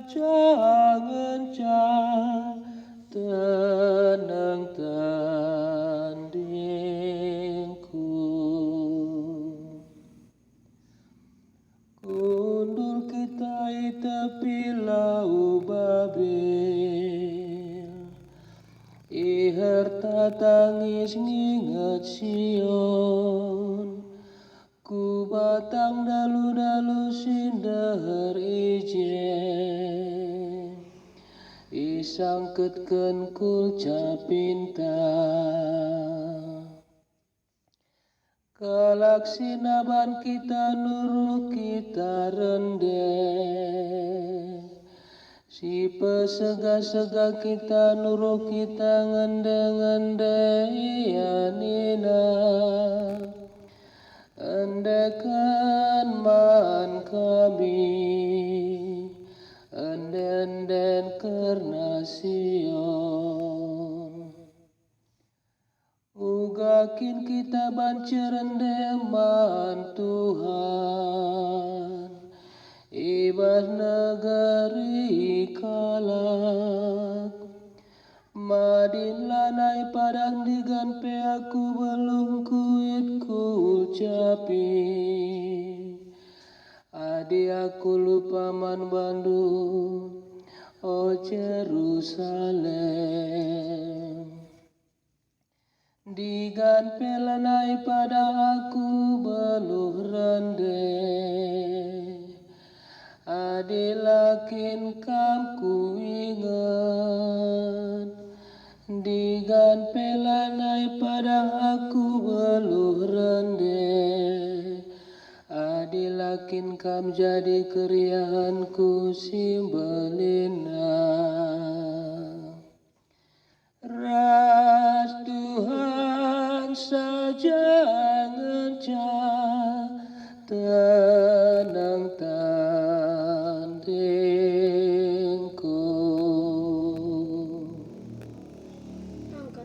jangan tenang tandingku. Kundul kita tepi lau Babel, iherta tangis nginget Sion. Ku batang dalu-dalu sindahar ijen, isangketkeun kul capinta. Kalaksinaban kita nuruh kita rendeh, si pesega-sega kita nuruh kita ngende-ngende ianina. Endekan man kami, enden karena Sion. Ugakin kita bancerendeman Tuhan, ibas negeri kalak. Madin lanai padang diganpe aku belum kuit ku ucapi. Adi aku lupa man Bandung, oh Jerusalem. Diganpe lanai padang aku beluh rendeh. Adi lakin kam ku ingat, digan pelanai padang aku beluh rendeh. Adi lakin kam jadi keriahanku simbelin